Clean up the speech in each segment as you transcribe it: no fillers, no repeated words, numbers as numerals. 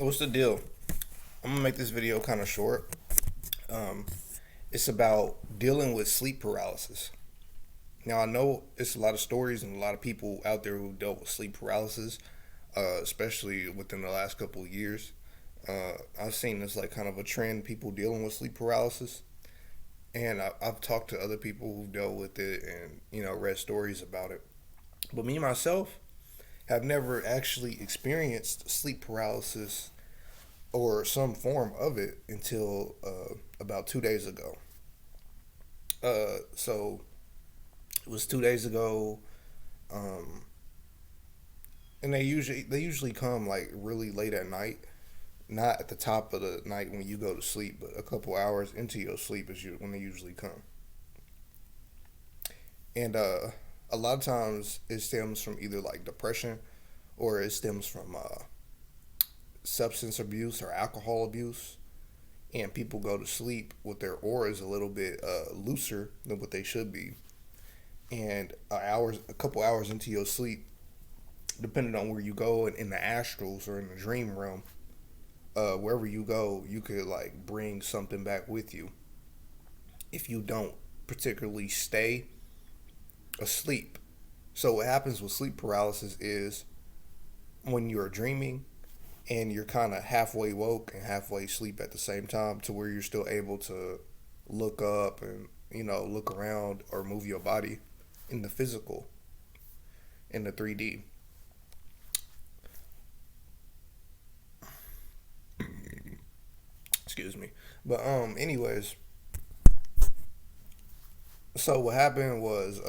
What's the deal? I'm gonna make this video kind of short. Um, it's about dealing with sleep paralysis. Now I know it's a lot of stories and a lot of people out there who dealt with sleep paralysis, especially within the last couple of years. I've seen this like kind of a trend, people dealing with sleep paralysis, and I've talked to other people who've dealt with it and read stories about it. But me myself have never actually experienced sleep paralysis or some form of it until about 2 days ago. So it was 2 days ago, um, and they usually come like really late at night, not at the top of the night when you go to sleep, but a couple hours into your sleep is when they usually come. And a lot of times it stems from either like depression or it stems from substance abuse or alcohol abuse, and people go to sleep with their auras a little bit looser than what they should be. And a couple hours into your sleep, depending on where you go in the astrals or in the dream realm, wherever you go, you could like bring something back with you if you don't particularly stay asleep. So what happens with sleep paralysis is when you're dreaming and you're kind of halfway woke and halfway asleep at the same time, to where you're still able to look up and look around or move your body in the physical, in the 3D. Excuse me. But anyways, so what happened was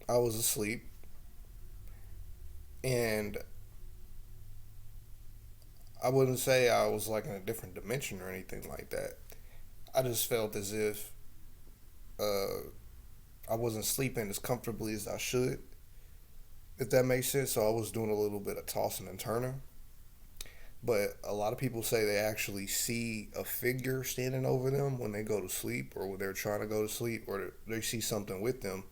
I was asleep, and I wouldn't say I was like in a different dimension or anything like that. I just felt as if uh, I wasn't sleeping as comfortably as I should, if that makes sense. So I was doing a little bit of tossing and turning. But a lot of people say they actually see a figure standing over them when they go to sleep or when they're trying to go to sleep, or they see something with them.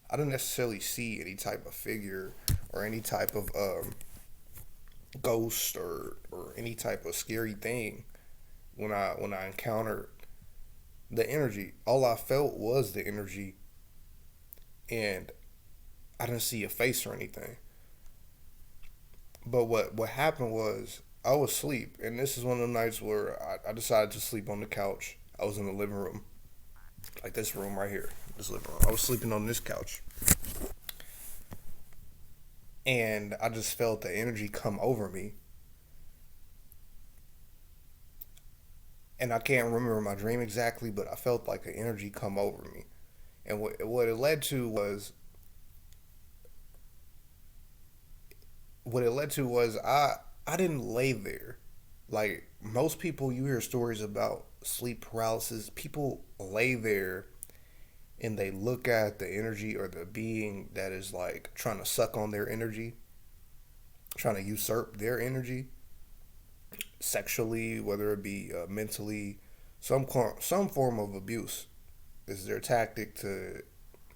I didn't necessarily see any type of figure or any type of ghost or any type of scary thing when I encountered the energy. All I felt was the energy, and I didn't see a face or anything. But what happened was I was asleep, and this is one of the nights where I decided to sleep on the couch. I was in the living room, like this room right here, this living room. I was sleeping on this couch, and I just felt the energy come over me, and I can't remember my dream exactly, but I felt like the energy come over me, and what it led to was I didn't lay there. Like most people, you hear stories about sleep paralysis. People lay there and they look at the energy or the being that is like trying to suck on their energy, trying to usurp their energy sexually, whether it be mentally, some form of abuse is their tactic to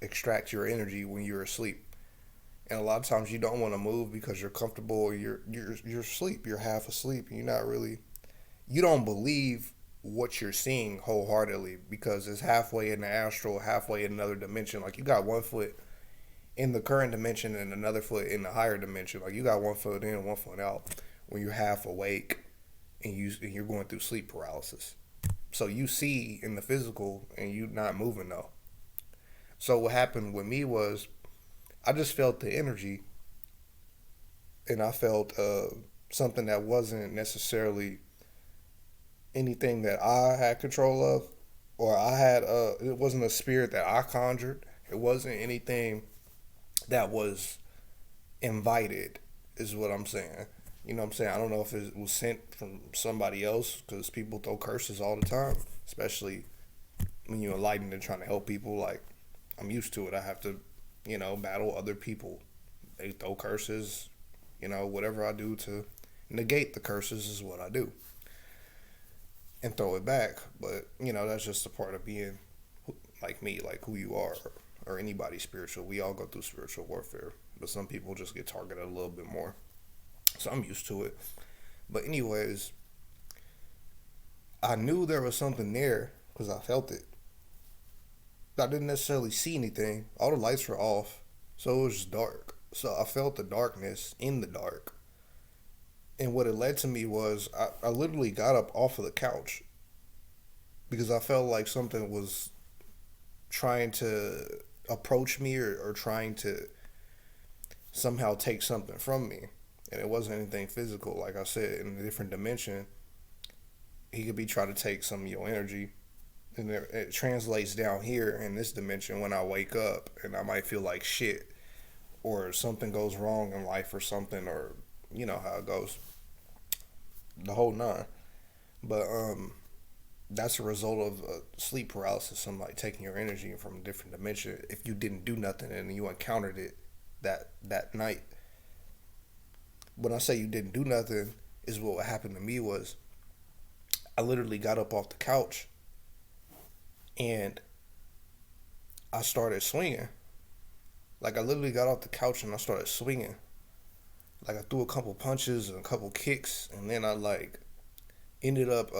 extract your energy when you're asleep. And a lot of times you don't want to move because you're comfortable, or you're asleep, you're half asleep, and you don't believe what you're seeing wholeheartedly because it's halfway in the astral, halfway in another dimension. Like you got one foot in the current dimension and another foot in the higher dimension. Like you got one foot in, one foot out when you're half awake and you're going through sleep paralysis. So you see in the physical and you not moving though. So what happened with me was I just felt the energy, and I felt something that wasn't necessarily anything that I had control of, or it wasn't a spirit that I conjured. It wasn't anything that was invited, is what I'm saying. You know what I'm saying? I don't know if it was sent from somebody else, because people throw curses all the time, especially when you're enlightened and trying to help people. Like, I'm used to it. I have to, battle other people. They throw curses, whatever I do to negate the curses is what I do and throw it back. But, that's just a part of being like me, like who you are, or anybody spiritual. We all go through spiritual warfare, but some people just get targeted a little bit more. so I'm used to it. But anyways, I knew there was something there because I felt it. I didn't necessarily see anything. All the lights were off, so it was just dark. So I felt the darkness in the dark. And what it led to me was I literally got up off of the couch because I felt like something was trying to approach me, or trying to somehow take something from me. And it wasn't anything physical. Like I said, in a different dimension, he could be trying to take some of your energy. And it translates down here in this dimension when I wake up and I might feel like shit, or something goes wrong in life or something, or you know how it goes. The whole nine. But that's a result of sleep paralysis, somebody taking your energy from a different dimension if you didn't do nothing and you encountered it that night. When I say you didn't do nothing, is what happened to me was I literally got up off the couch and I started swinging. Like I literally got off the couch and I started swinging. Like I threw a couple punches and a couple kicks, and then I like ended up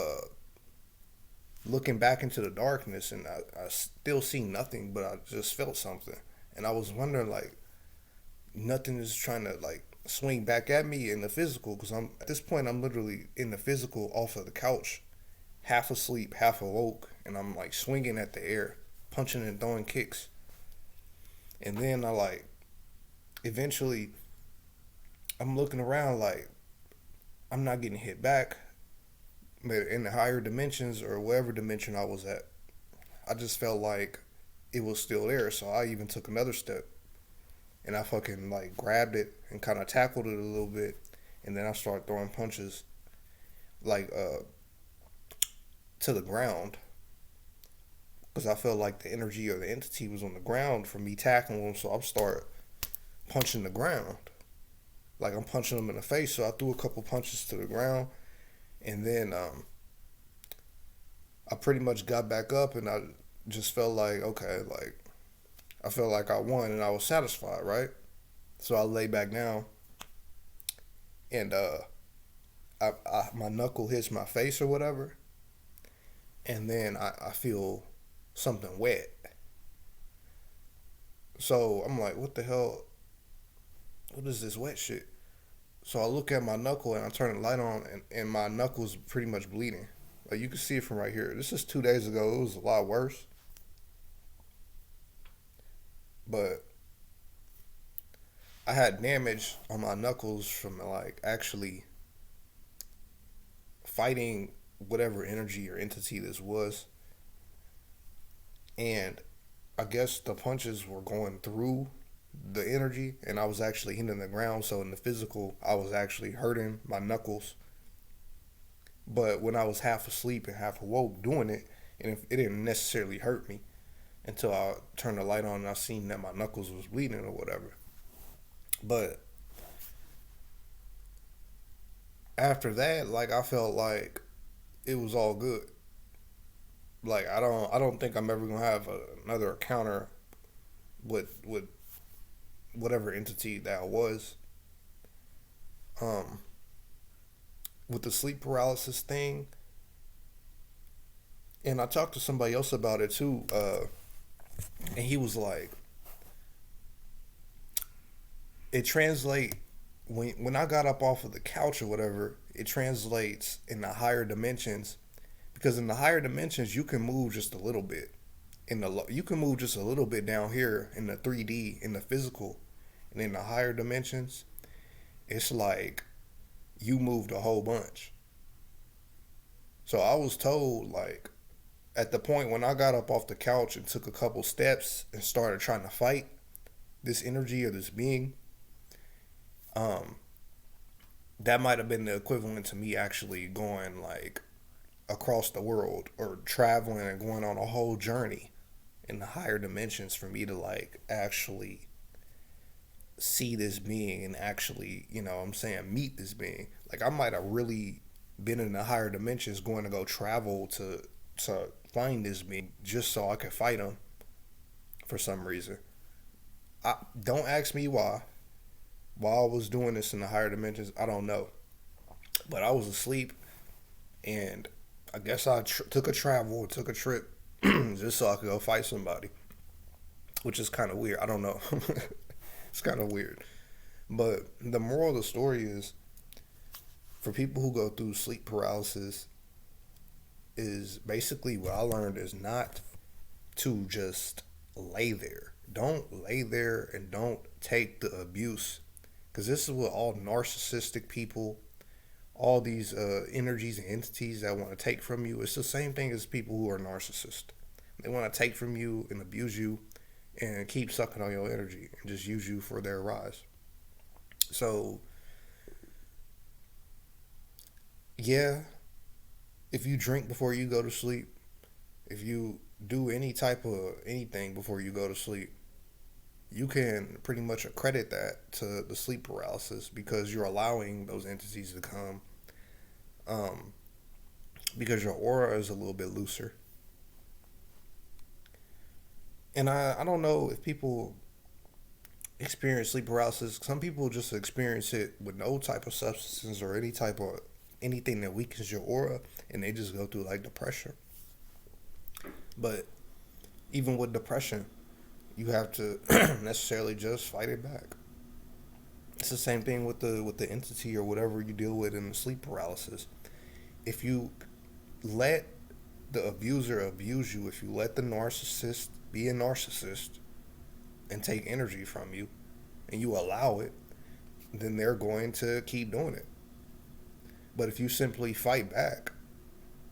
looking back into the darkness, and I still see nothing, but I just felt something. And I was wondering, like, nothing is trying to, like, swing back at me in the physical, because I'm at this point, I'm literally in the physical off of the couch, half asleep, half awoke, and I'm, like, swinging at the air, punching and throwing kicks. And then I, like, eventually, I'm looking around, like, I'm not getting hit back. But in the higher dimensions, or whatever dimension I was at, I just felt like it was still there. So I even took another step, and I fucking like grabbed it and kind of tackled it a little bit, and then I started throwing punches like to the ground, because I felt like the energy or the entity was on the ground from me tackling them. So I started punching the ground, like I'm punching them in the face. So I threw a couple punches to the ground. And then I pretty much got back up, and I just felt like, okay, like, I felt like I won and I was satisfied, right? So I lay back down, and my knuckle hits my face or whatever, and then I feel something wet. So I'm like, what the hell? What is this wet shit? So I look at my knuckle and I turn the light on, and my knuckle's pretty much bleeding. Like you can see it from right here. This is 2 days ago. It was a lot worse. But I had damage on my knuckles from like actually fighting whatever energy or entity this was. And I guess the punches were going through the energy, and I was actually hitting the ground. So in the physical, I was actually hurting my knuckles. But when I was half asleep and half awoke doing it, and it didn't necessarily hurt me until I turned the light on and I seen that my knuckles was bleeding or whatever. But after that, like I felt like it was all good. Like I don't think I'm ever gonna have another encounter with whatever entity that was. With the sleep paralysis thing, and I talked to somebody else about it too, and he was like, it translate when I got up off of the couch or whatever, it translates in the higher dimensions, because in the higher dimensions you can move just a little bit. You can move just a little bit down here in the 3D, in the physical, and in the higher dimensions, it's like you moved a whole bunch. So I was told, like, at the point when I got up off the couch and took a couple steps and started trying to fight this energy or this being, that might have been the equivalent to me actually going like across the world, or traveling and going on a whole journey in the higher dimensions, for me to like actually see this being and actually, you know what I'm saying, meet this being. Like I might have really been in the higher dimensions going to go travel to find this being just so I could fight him for some reason. Don't ask me why. While I was doing this in the higher dimensions, I don't know. But I was asleep, and I guess I took a trip, just so I could go fight somebody, which is kind of weird. I don't know. It's kind of weird. But the moral of the story is, for people who go through sleep paralysis, is basically what I learned is not to just lay there. Don't lay there and don't take the abuse. Because this is what all narcissistic people, all these energies and entities that want to take from you, it's the same thing as people who are narcissists. They want to take from you and abuse you and keep sucking on your energy and just use you for their rise. So, yeah, if you drink before you go to sleep, if you do any type of anything before you go to sleep, you can pretty much accredit that to the sleep paralysis because you're allowing those entities to come, um, because your aura is a little bit looser. And I don't know if people experience sleep paralysis. Some people just experience it with no type of substances or any type of anything that weakens your aura, and they just go through like depression. But even with depression, you have to necessarily just fight it back. It's the same thing with the entity or whatever you deal with in the sleep paralysis. If you let the abuser abuse you, if you let the narcissist be a narcissist and take energy from you, and you allow it, then they're going to keep doing it. But if you simply fight back,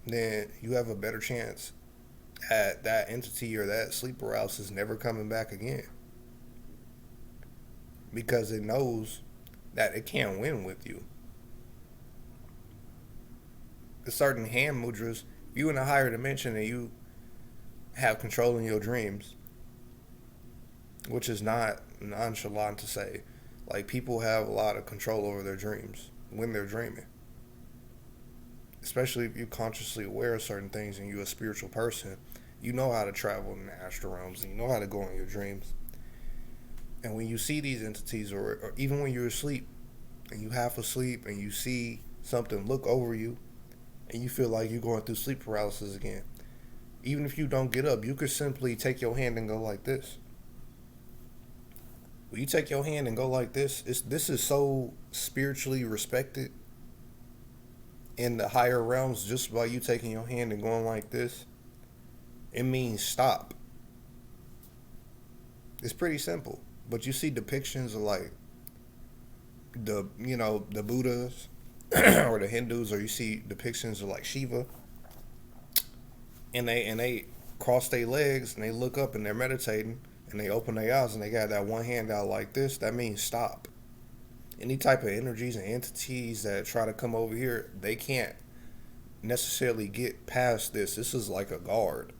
then you have a better chance at that entity or that sleep paralysis never coming back again. Because it knows that it can't win with you. The certain hand mudras, if you in a higher dimension and you have control in your dreams, which is not nonchalant to say. Like, people have a lot of control over their dreams when they're dreaming. Especially if you're consciously aware of certain things and you're a spiritual person, you know how to travel in the astral realms and you know how to go in your dreams. And when you see these entities, or even when you're asleep and you half asleep and you see something look over you and you feel like you're going through sleep paralysis again, even if you don't get up, you could simply take your hand and go like this. When you take your hand and go like this is so spiritually respected in the higher realms. Just by you taking your hand and going like this, it means stop. It's pretty simple. But you see depictions of like the Buddhas or the Hindus, or you see depictions of like Shiva, and they cross their legs and they look up and they're meditating and they open their eyes and they got that one hand out like this. That means stop. Any type of energies and entities that try to come over here, they can't necessarily get past this. This is like a guard.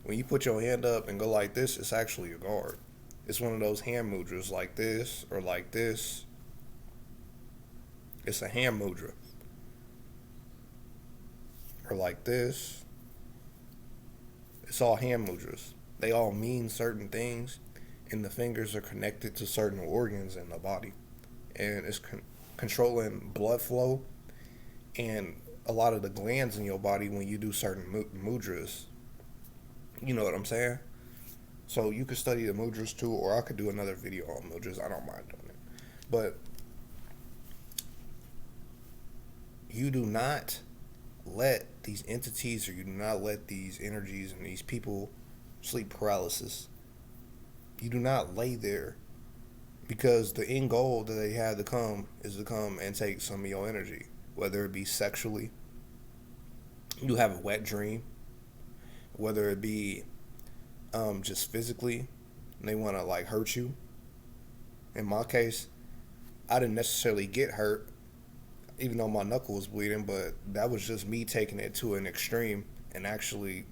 When you put your hand up and go like this, it's actually a guard. It's one of those hand mudras like this or like this. It's a hand mudra. Or like this. It's all hand mudras. They all mean certain things, and the fingers are connected to certain organs in the body. And it's controlling blood flow and a lot of the glands in your body when you do certain mudras. You know what I'm saying? So you could study the mudras too, or I could do another video on mudras. I don't mind doing it. But you do not let these entities, or you do not let these energies and these people sleep paralysis. You do not lay there, because the end goal that they have to come is to come and take some of your energy, whether it be sexually, you have a wet dream, whether it be just physically, and they want to like hurt you. In my case, I didn't necessarily get hurt, even though my knuckle was bleeding, but that was just me taking it to an extreme and actually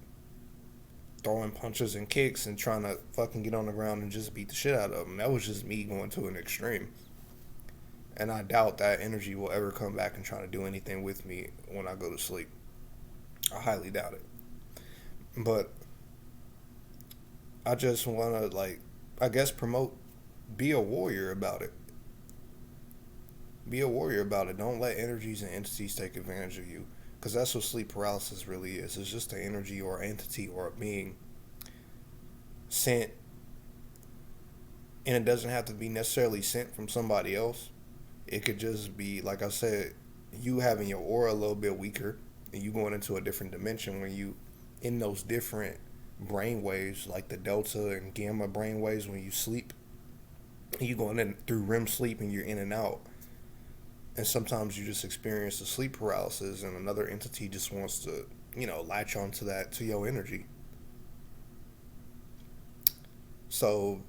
throwing punches and kicks and trying to fucking get on the ground and just beat the shit out of them. That was just me going to an extreme. And I doubt that energy will ever come back and try to do anything with me when I go to sleep. I highly doubt it. But I just want to, like, I guess promote, be a warrior about it. Be a warrior about it. Don't let energies and entities take advantage of you. Because that's what sleep paralysis really is. It's just an energy or entity or a being sent, and it doesn't have to be necessarily sent from somebody else. It could just be, like I said, you having your aura a little bit weaker and you going into a different dimension when you in those different brain waves, like the delta and gamma brain waves when you sleep. You going in through REM sleep and you're in and out. And sometimes you just experience the sleep paralysis and another entity just wants to, latch onto that, to your energy. So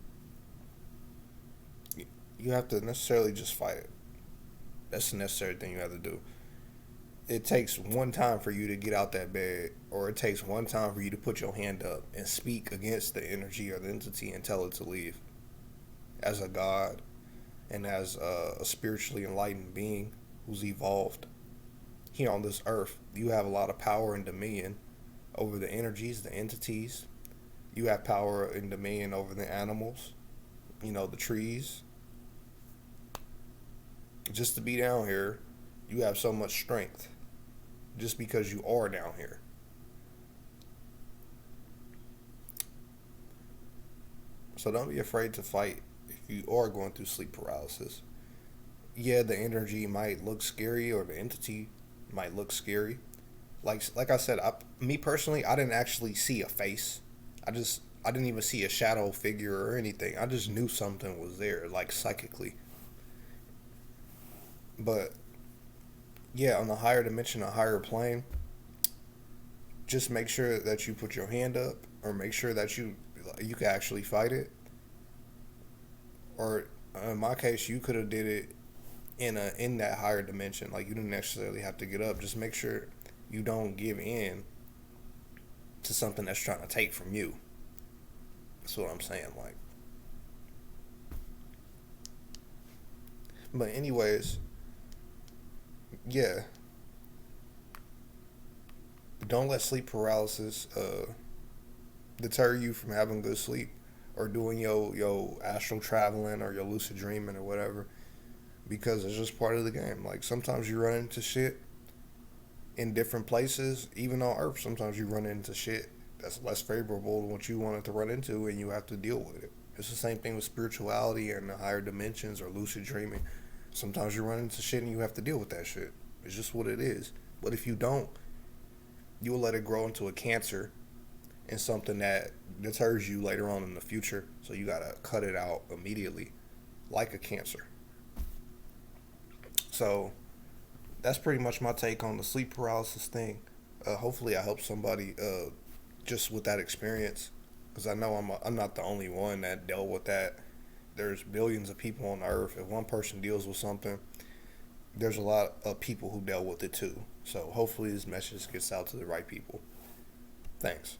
you have to necessarily just fight it. That's the necessary thing you have to do. It takes one time for you to get out that bed, or it takes one time for you to put your hand up and speak against the energy or the entity and tell it to leave. As a god and as a spiritually enlightened being who's evolved here on this earth, you have a lot of power and dominion over the energies, the entities. You have power and dominion over the animals, the trees. Just to be down here, you have so much strength just because you are down here. So don't be afraid to fight if you are going through sleep paralysis. Yeah, the energy might look scary or the entity might look scary. Like I said, me personally, I didn't actually see a face. I didn't even see a shadow figure or anything. I just knew something was there, like psychically. But yeah, on a higher dimension, a higher plane, just make sure that you put your hand up, or make sure that you can actually fight it. Or in my case, you could have did it in that higher dimension. Like, you didn't necessarily have to get up. Just make sure you don't give in to something that's trying to take from you. That's what I'm saying. Like, but anyways, yeah. Don't let sleep paralysis deter you from having good sleep or doing your astral traveling or your lucid dreaming or whatever, because it's just part of the game. Like, sometimes you run into shit in different places, even on Earth. Sometimes you run into shit that's less favorable than what you wanted to run into, and you have to deal with it. It's the same thing with spirituality and the higher dimensions or lucid dreaming. Sometimes you run into shit and you have to deal with that shit. It's just what it is. But if you don't, you will let it grow into a cancer and something that deters you later on in the future. So you gotta cut it out immediately, like a cancer. So that's pretty much my take on the sleep paralysis thing. Hopefully I help somebody just with that experience, because I know I'm not the only one that dealt with that. There's billions of people on Earth. If one person deals with something, there's a lot of people who dealt with it too. So hopefully this message gets out to the right people. Thanks.